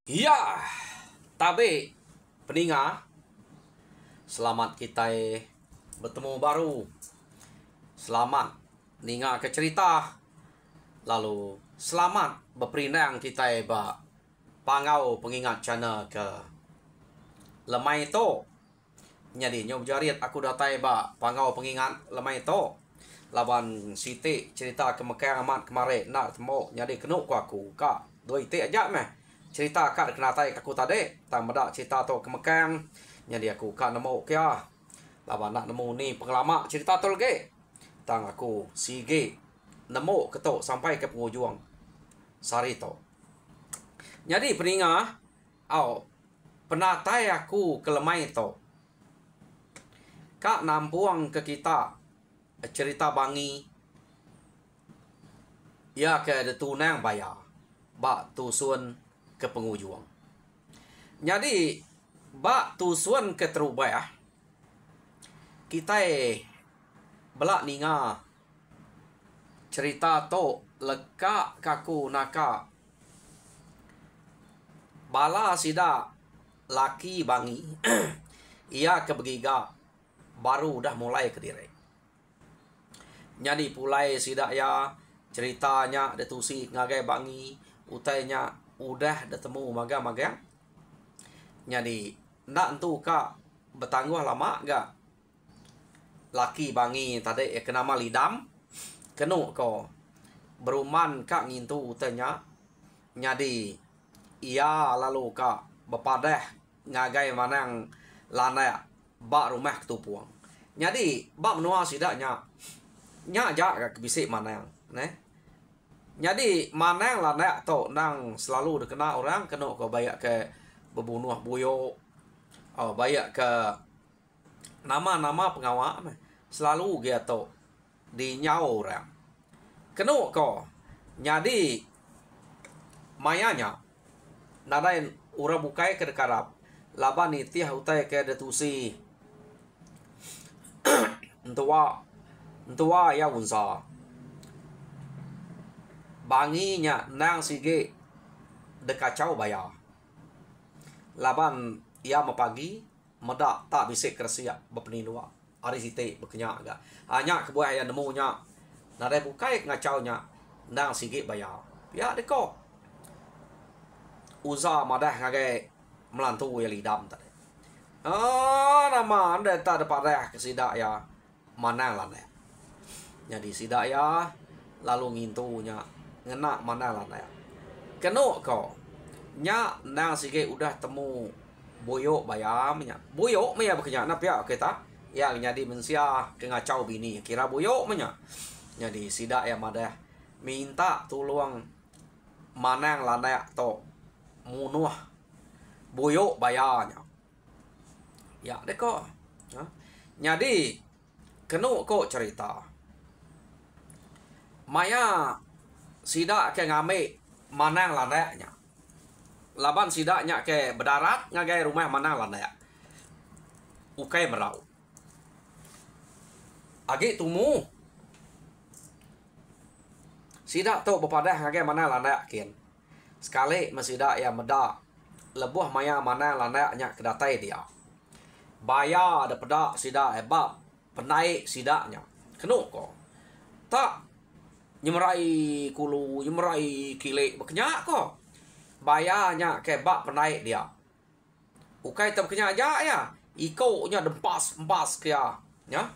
Ya, tapi peninga, selamat kita bertemu baru. Selamat ninga ke cerita. Lalu selamat berperinang kita pangau pengingat channel ke lemai to. Jadi nyob jarit aku datai pangau pengingat lemai to. Lawan siti cerita kemekang amat kemarin nak temu jadi kenuk aku kak dua itik aja meh. Cerita kat kena tai aku tadi tang beda cerita tu kemekang jadi aku kat nemu kia lawan nak nemu ni pengalaman cerita tu lagi tang aku sige nemu ketuk sampai ke penghujung sari tu. Jadi peninga penatai aku ke lemai tu kak nampuang ke kita cerita bangi ya ke de tunang bayar bak tusun ke penghujung. Jadi bak tusun ke terubah kita belak ninga cerita to leka kaku naka bala sida laki bangi ia ke begiga baru dah mulai ke diri. Jadi pulai sida ya ceritanya detusi ngagai bangi utainya udah detemu maga-maga. Jadi nak entu kak bertangguh lama gak laki bangi tadi kena lidam kenu ko beruman kak ngintu utainya. Jadi ia lalu kak bepadah ngagai manang lana bak rumah ketupuang. Jadi bak menua sidaknya nya jak bisik manang ne. Jadi manang lah nak tu nang selalu dikena orang kena kau bayak ke berbunuh buyuk, bayak ke nama-nama pengawak selalu dia tu di nyau orang. Kena kau jadi mayanya nadain orang bukai ke dekarap laban iti hutai ke detusi Entua ya unsa banginya nang sige dekacau bayar laban ia mapagi medak tak bisik kersia berpeninua hari site berkenya agak hanya kebuah yang nemunya nada bukai ngacau nya nang sige bayar ya deko uza madah ngagai melantu ya lidam tadi nama anda tak ada parah kesida ya mana lah ne. Jadi sidak ya lalu ngintunya ngena mana lah ya. Keno kau nya nang sige udah temu boyok bayamnya. Boyok maya bekerja na pia kita yang jadi mensia kengacau bini kira boyok menya. Jadi sidak ya madah minta tolong manang lana to munuh boyok bayarnya. Ya deko. Jadi keno kau cerita maya sidak ke ngame manang lanaknya laban sidaknya ke berdarat ngagai rumah manang lanak ukai merau agi tumu sidak tu bepadah ngagai manang lanak kin sekali masidak ya meda lebuh maya manang lanaknya kedatai dia bayar ada pedak sidak hebab penaik sidaknya kenu ko tak nyemerai kulu nyemerai kilek berkenyak ko bayarnya kebak penaik dia ukai tak berkenyak aja ya ikutnya dempas kia ya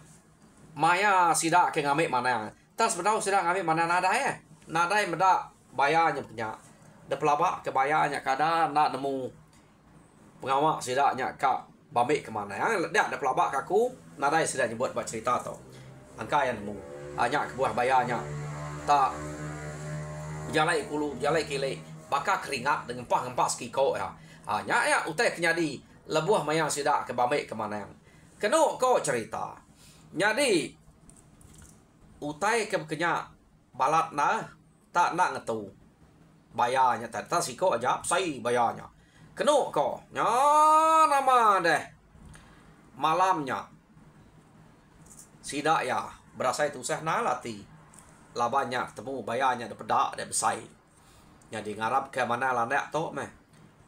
maya sidak ke ngamik mana tak sebenarnya sidak ngamik mana nada ya nada yang meda bayarnya berkenyak de pelabak ke bayarnya kada nak nemu pengawak sidaknya kak bamik kemana ya dia ada pelabak kaku nada yang sidak nyebut buat cerita tu angka yang nemu hanya kebuah bayarnya tak jalai kulu jalai kile baka keringat dengan ngempah kiko ya hanya ya utai kenyadi lebuah mayang sidak ke bamik kemana yang keno ko cerita jadi utai ke kenya balat na tak nak ngetu bayarnya tak siko aja sai bayarnya keno ko nya nama deh malamnya sidak ya berasa itu sah nalati labannya temu bayarnya ada pedak ada besai jadi ngarap ke mana lanak to meh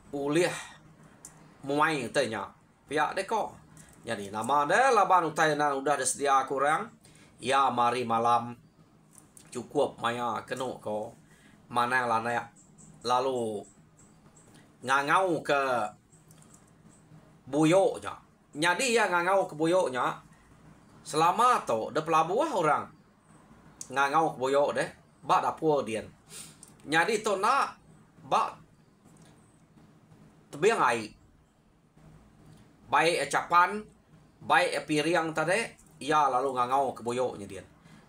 ulih muai tanya pihak deko. Jadi nama deh laban utai na udah sedia kurang. Ya mari malam cukup maya kenu ko mana lana lalu ngangau ke buyoknya. Jadi ya ngangau ke buyoknya selama to de pelabuah orang ngangau ke buyok deh bak dapur dian. Jadi to nak bak tebiang ai baik capan baik piriang tadi ya lalu ngangau ke buyoknya dia.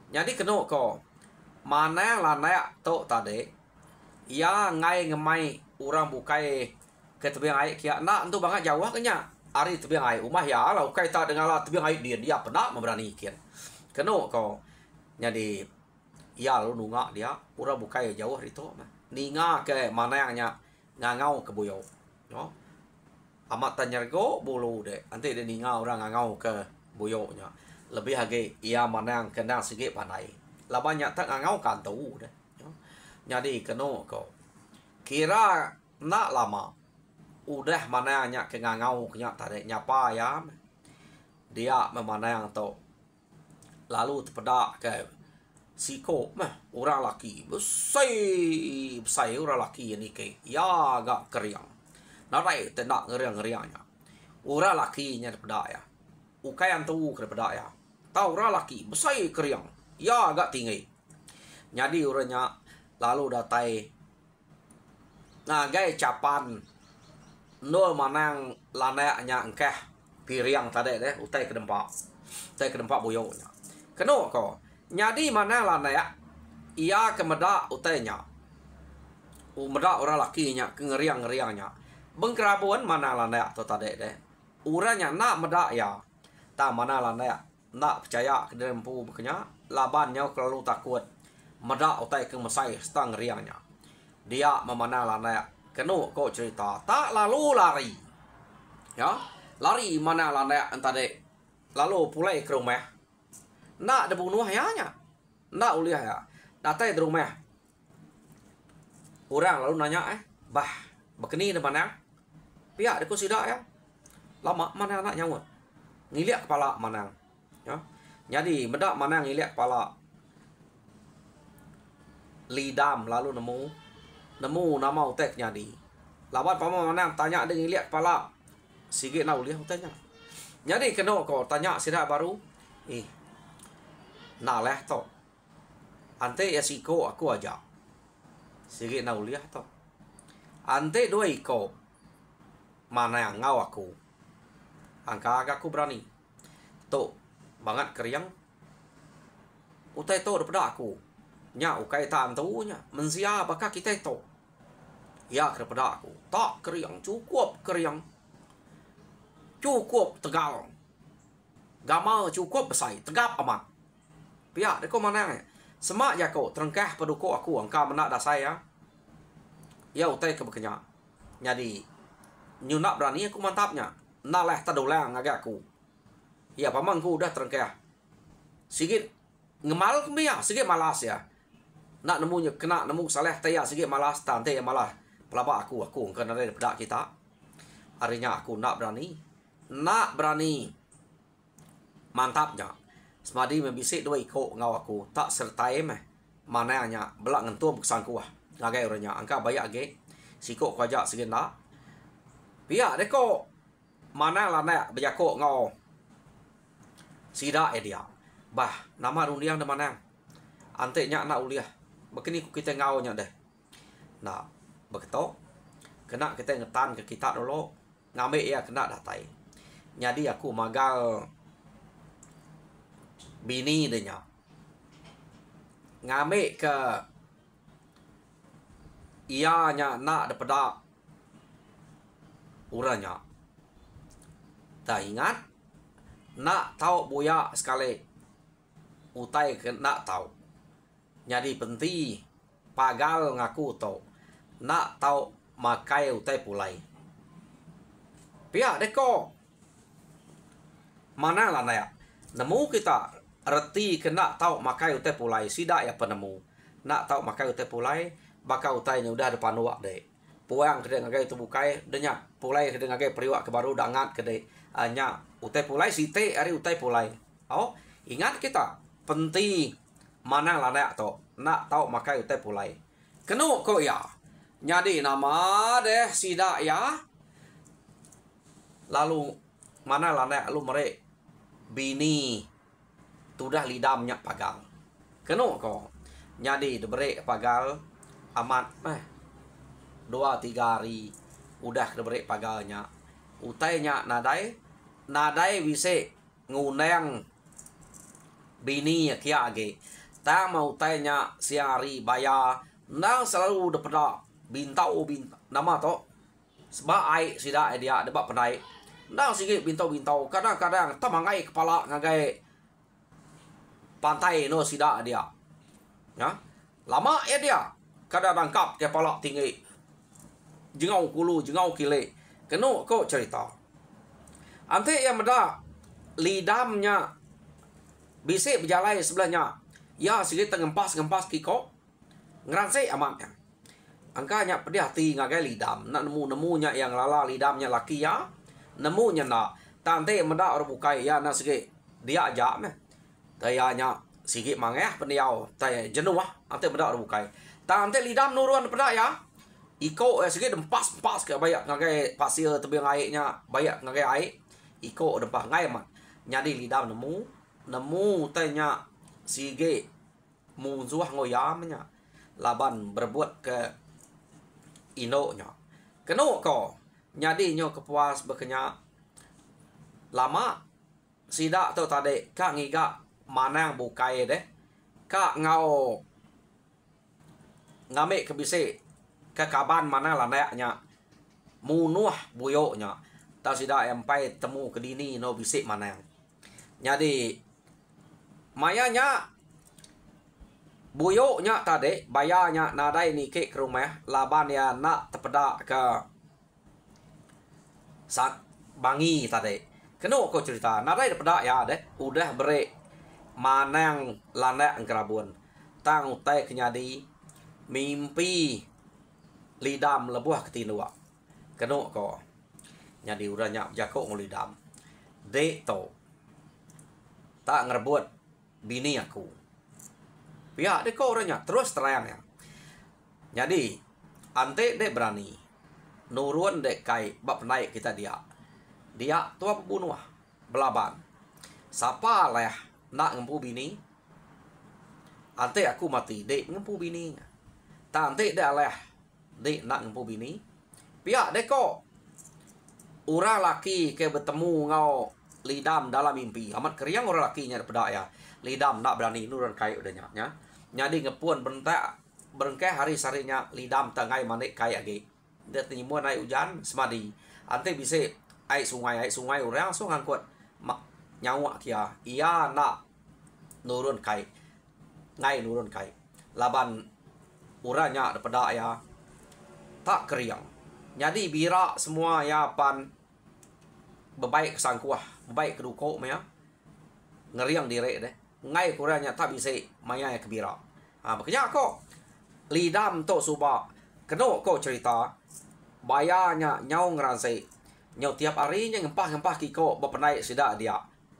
Jadi kena ko mana lana to tadi ya ngai ngemai orang bukai ke tebiang ai kia nak tu banget jauh kenya ari tebiang ai umah ya lau kai tak dengar lah tebiang ai dia pernah memberani kian. Kena ko jadi ya lalu nungak dia orang bukai jauh itu ninga ke mana yang ngangau ke buyok. No? Amat tanyargo bulu deh. Nanti dia ninga orang ngangau ke buyoknya. Lebih lagi ia mana yang kena sikit pandai. Lah banyak tak ngangau kan tahu deh. Jadi kena kau. Kira nak lama. Udah mana yang ke ngangau kena tadi nyapa ya. Dia memana yang tahu. Lalu terpedak ke siko mah orang laki. Besai orang laki ini ke. Ya agak keriang. Narai tendak ngeriang-ngeriangnya. Ura lakinya daripada ya. Ukayan tu daripada ya. Tahu ura laki besar keriang. Ya agak tinggi. Jadi uranya lalu datai. Nah gay capan. No manang lanaknya engkeh piriang tadi deh. Utai ke dempak. Utai ke dempak buyoknya. Kena kau. Jadi mana lanak. Ia kemedak utainya. Medak orang lakinya kengeriang-ngeriangnya. Bengkerabuan mana lana tu tadi deh. Uranya nak medak ya. Tak mana lana nak percaya ke dempu bekenya. Labannya kalau takut. Medak utai ke mesai setang riangnya. Dia memana lana kenu kau cerita. Tak lalu lari. Ya. Lari mana lana tadi. Lalu pulai ke rumah. Nak dibunuh ya nya. Nak uliah ya. Datai di rumah. Orang lalu nanya bah. Bekeni di mana? Pihak dia sidak ya. Lama mana nak nyawut. Ngiliak kepala mana. Ya. Jadi bedak mana ngiliak kepala. Lidam lalu nemu nama utek jadi. Lawan pama mana tanya dia ngiliak kepala. Sigit nak uliah utanya. Jadi kena kau tanya sidak baru. Nah leh to. Ante ya siko aku aja. Sigit nak uliah to. Ante dua iko. Mana yang ngau aku. Angka aku berani. Tok. Banget keriang. Utai to daripada aku. Nya ukai tak antunya. Mensia apakah kita itu. Ya daripada aku. Tak keriang. Cukup keriang. Cukup tegal. Gama cukup besar. Tegap amat. Pihak dia kau mana. Semak ya kau. Terengkah pedukuk aku. Angka menak dah saya. Ya utai kebekenya. Jadi. Nyu nak berani aku mantapnya. Nak leh tadulang agak aku. Ya pamanku udah terengkah. Sikit ngemal kemia. Sikit malas ya. Nak nemunya kena nemu saleh taya sikit malas. Tante yang malah. Pelabak aku. Aku kena dari pedak kita. Harinya aku nak berani. Nak berani. Mantapnya. Semadi membisik dua ikut ngau aku. Tak sertai meh. Mana hanya belak ngentum kesangku. Ngagai orangnya. Angka bayak age. Sikut kajak sikit nak. Pihak dia kok mana lah nak berjakok ngau sidak dia. Bah, nama rundiang di mana? Anteknya nak uliah. Begini kita ngau nya deh. Nah, begitu. Kena kita ngetan ke kita dulu. Ngambil ya kena datai. Jadi aku magal bini dia. Ngambil ke ianya nak daripada uranya. Tak ingat. Nak tahu buaya sekali. Utai ke nak tahu. Jadi penting. Pagal ngaku tahu. Nak tahu makai utai pulai. Pihak deko. Mana lah naya. Nemu kita. Reti ke nak tahu makai utai pulai. Sidak ya penemu. Nak tahu makai utai pulai. Bakal utainya udah depan wak dek. puang kede ngagai tu bukai denya pulai kede ngagai periwak ke baru dangat kede nya utai pulai site ari utai pulai. Oh, ingat kita penting mana lana to nak tahu makai utai pulai. Kenu ko ya. Nyadi nama deh sida ya. Lalu mana lana lu merek bini tudah lidamnya pagal. Kenu ko. Nyadi diberi pagal amat 2-3 hari udah diberi pagalnya. Utainya nadai bisa ngundang bini kia age. Tak mau utainya siang hari bayar. Nang selalu daripada bintau nama to. Sebab ai sida dia debat penai. Nang sikit bintau-bintau. Kadang-kadang tamangai kepala ngagai pantai no sida dia. Ya. Lama ya dia. Kadang rangkap kepala tinggi. Jengau kulu, jengau kile. Kenu kau cerita. Ante yang meda lidamnya bisa berjalan sebelahnya. Ya sikit tengempas kiko. Ngeransai amatnya. Angkanya pedih hati ngagai lidam. Nak nemu-nemunya yang lala lidamnya laki ya. Nemunya nak. Tante yang meda orang bukai ya nak sikit. Dia ajak meh. Tayanya sikit mangeh pendiau. Taya jenuh lah. Ante meda orang bukai. Tante lidam nuruan pada ya. Iko sikit dempas ke banyak ngagai pasir tebing airnya. Banyak ngagai air. Iko dempas ngai mat. Nyadi lidam nemu tanya sige muzuah ngoyamnya laban berbuat ke inonya. Kenu ko nyadi nyo kepuas bekenya lama sida tu tadi kak ngiga manang bukai deh kak ngau ngame kebise ke kaban mana lanaknya munuh buyoknya tak sida empai temu ke dini no bisik manang. Jadi mayanya buyoknya tadi bayarnya nadai ni ke rumah laban ya nak terpedak ke sak bangi tadi. Kenu ko cerita nadai terpedak ya deh udah beri manang lanak kerabun tang utai kenyadi mimpi lidam lebuah ketinua. Kenu ko nyadi udah nyak jakok ngulidam dek to tak ngerebut bini aku. Pihak dek kau orangnya terus terang ya. Jadi ante dek berani nurun dek kai bab naik kita dia tua pembunuh belaban. Siapa lah nak ngempu bini? Ante aku mati dek ngempu bininya. Tak ante dek lah dek nak ngempu bini. Pihak dek kau orang laki ke bertemu ngau lidam dalam mimpi. Amat keriang orang lakinya daripada ya. Lidam nak berani nurun kai udahnya. Nyadi ngepun berengkeh hari sarinya lidam tengai manik kai agi. Dia timbul naik hujan semadi. Ante bisa air sungai orang so ngangkut nyawa kia. Ia nak nurun kai. Ngai nurun kai. Laban uranya daripada ya tak keriang. Jadi bira semua ya pan bebaik kesangkuah, bebaik kedukok maya. Ngeriang direk deh. Ngai kurangnya tak bisa maya ke bira. Makanya kok lidam to suba keno kok cerita bayarnya nyau ngeransai. Nyau tiap harinya ngempah kiko bepenai sida dia.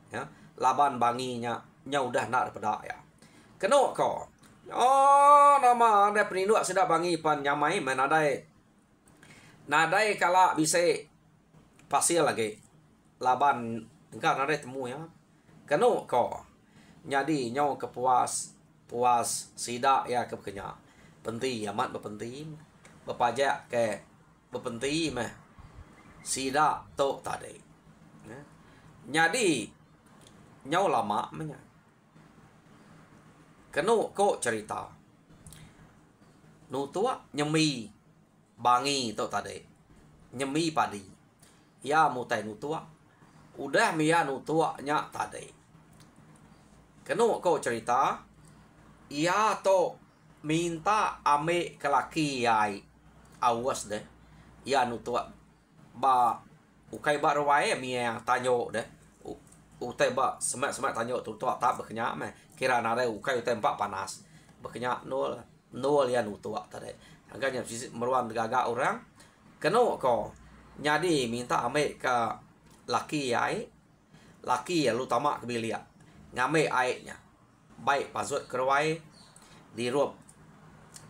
Ya. Laban banginya nyau dah nak daripada ya. Keno kok. Oh, nama ada peninduk sida bangi pan nyamai menadai. Nadai kala bisa pasir lagi. Laban enggak nadai temu ya. Kenu ko. Jadi nyau kepuas sida ya kekenya. Penti amat berpenting. Berpajak ke berpenting meh. Sida to tadi. Jadi nyau lama menya. Kenu ko cerita. Nu tua nyemi bangi tu tadi. Nyemi padi. Ya mutai nutua. Udah mia nutua nya tadi. Kenu kau cerita. Ia to minta ame ke laki ai. Awas deh. Ya nutua. Ba ukai ba rawai mia tanyo deh. Utai ba semak tanyo tu tua tak berkenyak meh. Kira nare ukai utai empat panas. Berkenyak nol ya nutua tadi. Angkanya meruan gagak orang Keno ko. Jadi minta ambil ke laki ai. Laki ya lu tamak ke bilik. Ngambil airnya. Baik pasut keruai. Dirup.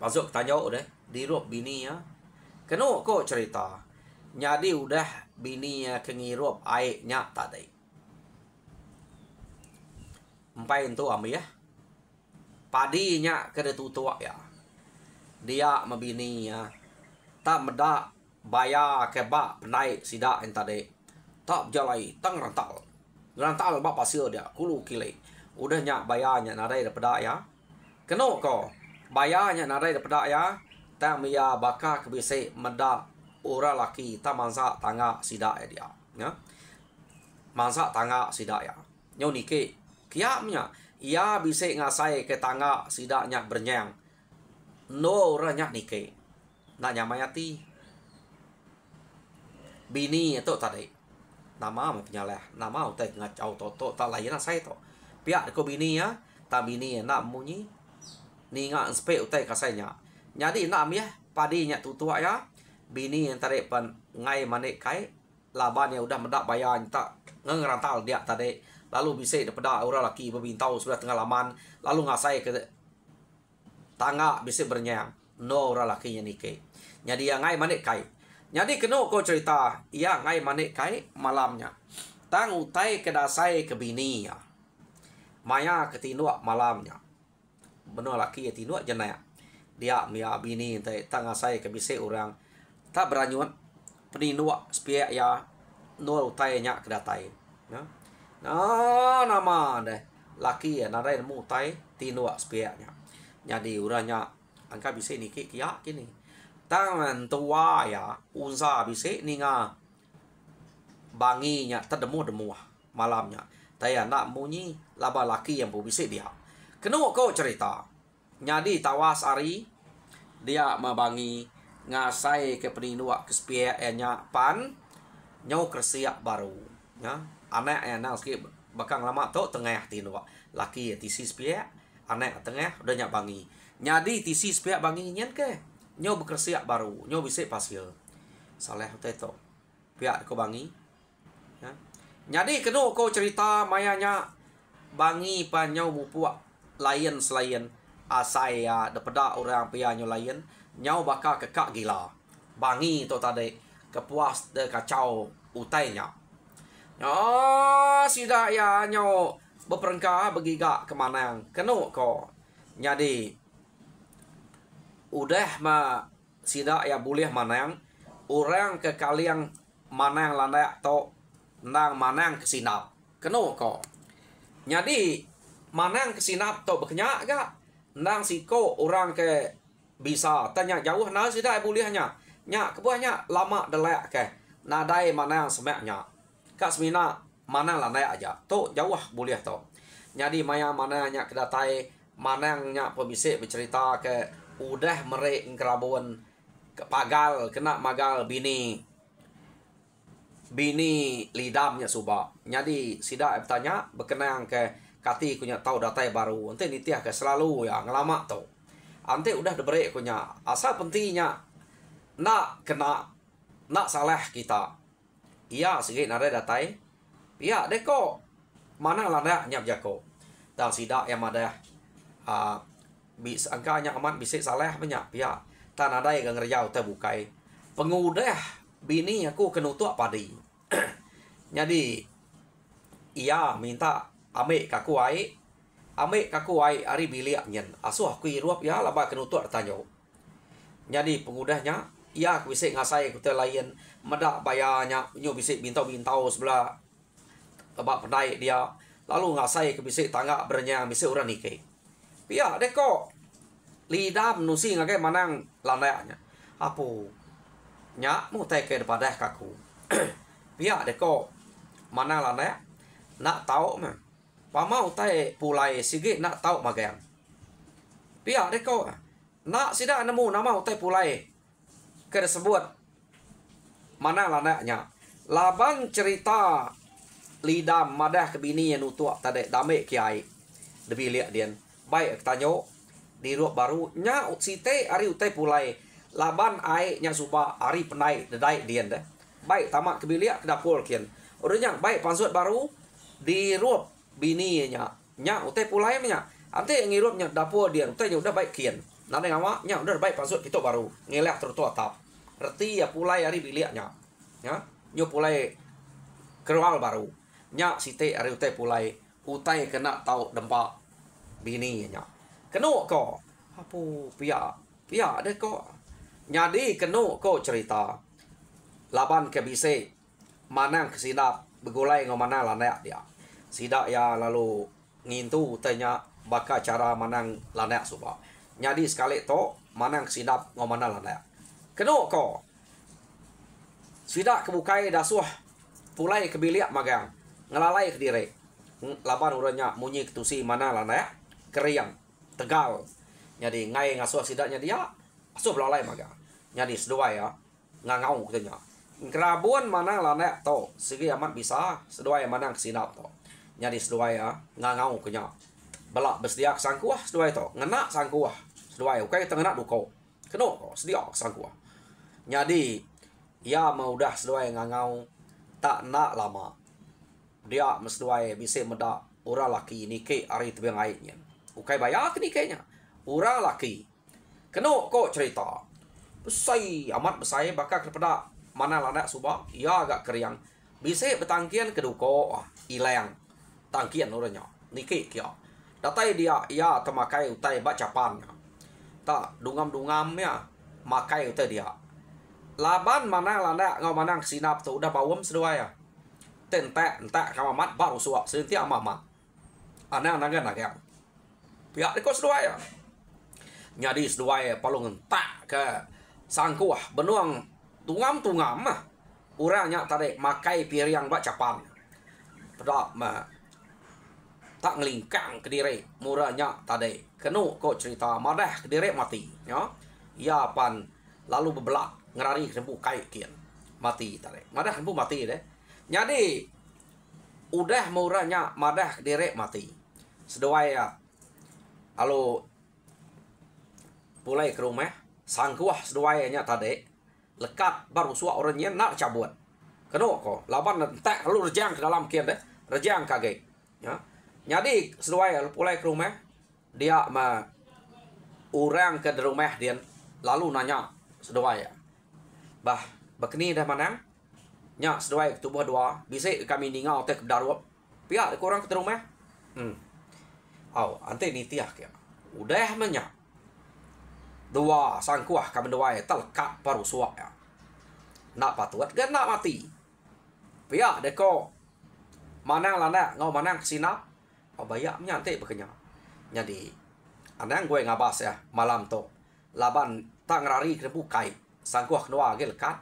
Pasut tanya deh. Dirup bini ya. Keno ko cerita. Jadi udah bini ya kengirup airnya tadi. Empai itu ambil ya. Padinya kena tutua ya. Dia mabini ya. Tak medak bayar ke bak penai sidak yang tadi. Tak berjalai tang rantal. Rantal bak pasir dia. Kulu kilai. Udah nyak bayarnya nadai daripada ya. Kena ko. Bayarnya nadai daripada ya. Tak mia bakar kebisik medak orang laki tak mangsa tangga sidak ya dia. Ya. Mangsa tangga sidak ya. Nyo nike. Kiamnya. Ia bisa ngasai ke tangga sidaknya bernyang. No ranyak nike. Nak nyamayati. Bini itu tadi. Nama mau penyalah. Nama utai ngacau toto. Tak lain saya to. Pihak ko bini ya. Tak bini nak munyi. Ni ngak spek utai kasainya. Jadi nak ya. Padinya tutua ya. Bini yang tadi pan ngai manik kai. Laban yang udah mendak bayar. Tak ngerantal dia tadi. Lalu bisa daripada orang laki berbintau sudah tengah laman. Lalu ngasai ke tangga bisa bernyang. No orang laki yang nike. Jadi yang ngai manik kai. Jadi kena kau cerita. Ia ngai manik kai malamnya. Tang utai kedasai ke bini ya. Maya ketinuak malamnya. Benar laki yang tinuak jenaya. Dia mia bini tang ngasai ke bisa orang. Tak beranyuan. Peninuak sepiak ya. No utai nyak kedatai. Ya. Nah, nama deh. Laki ya, nadai nemu tai tinuak sepiaknya. Jadi uranya angka bisa niki kiak kini. Tangan tua ya, unsa bisa ninga banginya terdemu-demu malamnya. Taya nak munyi laba laki yang bisa dia. Kena kau cerita. Jadi tawas ari dia mabangi ngasai ke peninuak ke sepiaknya pan nyau kersiak baru. Ya. Anak yang nak sikit bakang lama tu tengah tinuak. Laki tisi sepiak, anak tengah udah nyak bangi. Jadi tisi sepiak bangi nyen ke? Nyo bekersiak baru, nyo bisa pasir. Saleh utai tu. Piak ko bangi. Ya. Jadi kena kau cerita mayanya bangi pa nyo mupuak lain selain asai ya daripada orang pia nyo lain. Nyo bakal kekak gila. Bangi tu tadi kepuas de kacau utainya. Oh, sidak ya nyo berperengkah bergigak kemanang. Kena ko. Jadi udah ma sidak ya boleh manang. Orang ke kalian manang landak to nang manang kesinap. Kena ko. Jadi manang kesinap to berkenyak gak? Nang siko orang ke bisa tanya jauh nah sidak bolehnya. Nyak kebuahnya lama delek ke. Nadai manang semaknya. Kak semina mana landai aja. Tu jauh boleh tu. Jadi maya mana nyak kedatai. Mana nyak pembisik bercerita ke. Udah merek kerabun. Pagal. Kena magal bini. Bini lidamnya subak. Jadi sidak bertanya. Berkenang ke. Kati kunya tahu datai baru. Nanti nitiah ke selalu ya. Ngelama tu. Nanti udah debrek kunya. Asal pentingnya. Nak kena. Nak salah kita. Ia sikit nare datai. Ia deko. Mana landa nyap jako. Dan sidak yang ada bis angkanya aman bisa salah banyak pihak. Tan ada yang ngerjau terbukai. Pengudah bini aku kenutuk padi. Jadi ia minta ambil kaku ai. Ambil kaku ai ari bilik nyen. Asuh aku iruap ya laba kenutuk tanya. Jadi pengudahnya ia bisa ngasai kuta lain medak bayarnya nyo bisa bintau-bintau sebelah tebak pendai dia lalu ngasai ke bisa tangga bernyang bisa orang nike. Pia deko lidam nusi ngagai manang landanya. Apu nyak mu tai ke daripada kaku. Pia deko mana landaya nak tahu mah. Pamau tai pulai sigit nak tahu magang. Pia deko nak sida nemu nama utai pulai ke sebut mana lanaknya. Laban cerita lidam madah ke bini yang utuak tadi dame kiai. Debi lihat dia. Baik tanyo di ruak baru nya site ari utai pulai. laban ai nya suba ari penai dedai dien deh baik tamak kebilia kedapul kian urnya baik pansut baru dirup bini nya utai pulai nya ante ngirup nya dapur dien utai udah baik kian nane ngawa nya udah baik pansut kita baru ngelak tertu atap reti ya pulai ari bilia nya ya nyo pulai kerual baru nya site ari utai pulai utai kena tau dempak bini nya kenu ko apu pia deh ko nyadi kenu ko cerita laban ke bise manang kesidap begulai ngomana lanak dia sidak ya lalu ngintu tanya baka cara manang lanak suba nyadi sekali to manang kesidap ngomana lanak kenu ko sidak kebukai dasuh pulai kebiliak magang ngelalai ke diri laban uranya munyi ketusi mana lanak keriang tegal jadi ngai ngasuh sidaknya dia asuh lalai maga jadi sedua ya ngangau katanya kerabun mana lanak to segi amat bisa sedua yang mana kesidap to jadi sedua ya ngangau kenya belak besdiak sangkuah sedua itu ngena sangkuah sedua ya ukai tengena duko keno sedia sangkuah jadi ya mau dah sedua yang ngangau tak nak lama dia mesdua bisa meda ura laki nike ari tebeng aitnya ukai bayar ke nikenya ura laki keno kok cerita besai amat besai bakal kepada mana lanak subah ia agak keriang bisa betangkian keduko ileng tangkian uranya nike kia datai dia ia temakai utai bacapannya tak dungam-dungamnya makai utai dia laban mana lanak ngau manang sinap tu udah bawem sedua ya tentek kamamat baru suak sentia mamat anang naga pihak di kos dua ya nyadi sedua ya palung entak ke sangkuah benuang tungam mah urangnya tarik makai piring bak capan pedak mah tak ngelingkang ke diri murahnya tadi kenu kok cerita madah ke diri mati ya pan lalu bebelak ngerari kempu kai kian mati tadi madah kempu mati deh jadi udah murahnya madah ke diri mati sedua ya alo pulai ke rumah sangkuah seduanya tadi lekat baru suak orangnya nak cabut keno ko laban entek lalu rejang ke dalam kian deh rejang kaget ya jadi seduanya pulai ke rumah dia ma orang ke rumah dia lalu nanya seduanya bah bekni dah manang nya seduanya tubuh dua bisa kami ningau tek darup pihak kurang ke rumah ante nitiah kia udah menyak dua sangkuah kami dua ya terlekat baru suak ya nak patuat kan nak mati pihak deko manang lana ngau manang kesina bayak nyante bekenya jadi anang gue ngabas ya malam to laban tak ngerari kena bukai sangkuah kedua ge lekat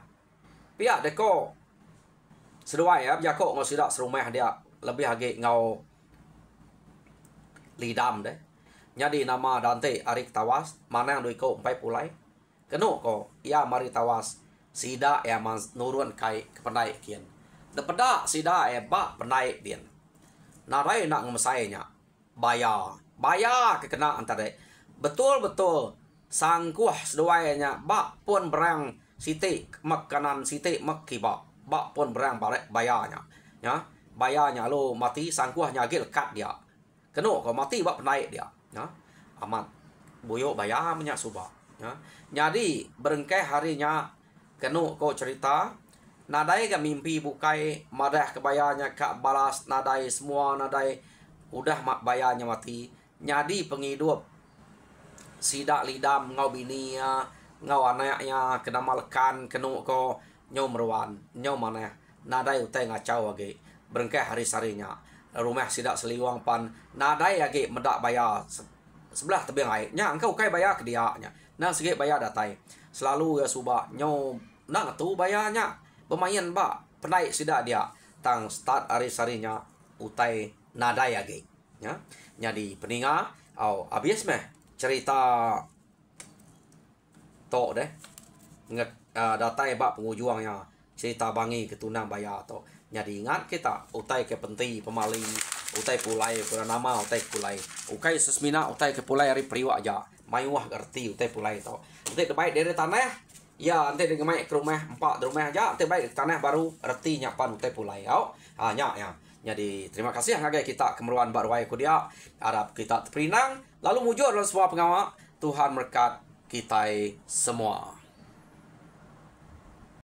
pihak deko sedua ya jako ngau sidak serumah dia lebih age ngau lidam deh jadi nama Dante arik tawas mana yang duiko empai pulai kenu ko ia mari tawas sida ya nurun kai ke pendai kian de peda sida ba pendai dian narai nak ngemesainya bayar kekena antara betul sangkuah seduanya ba pun berang siti makanan siti makiba ba pun berang bayarnya ya bayarnya lo mati sangkuahnya gil kat dia kenu ko mati bak naik dia ya amat boyo bayar minyak subah ya jadi berengkai harinya kenu ko cerita nadai ke mimpi bukai madah kebayanya kak balas nadai semua nadai udah mak bayarnya mati nyadi penghidup sidak lidam ngau binia ngau anaknya kena malekan kenu ko nyau meruan nyau mana nadai utai ngacau lagi berengkai hari sarinya rumah sidak seliwang pan nadai lagi medak bayar sebelah tebing airnya engkau kai bayar ke dia nya nah sikit bayar datai selalu ya subah nyau nak tu bayarnya pemain ba penai sidak dia tang start hari sarinya utai nadai lagi ya jadi peninga habis meh cerita to deh datai ba pengujuangnya cerita bangi ketunang bayar to jadi ingat kita utai ke penti pemaling utai pulai pura nama utai pulai ukai sesmina utai ke pulai hari priwa aja mayuah gerti utai pulai tau. Nanti baik dari tanah, ya nanti dengan main ke rumah 4 rumah aja, nanti baik tanah baru erti nyapan utai pulai tau. Hanya ya. Jadi terima kasih ngagai kita kemeruan baru ku dia. Harap kita terperinang lalu mujur dalam sebuah pengawal. Tuhan berkat kita semua.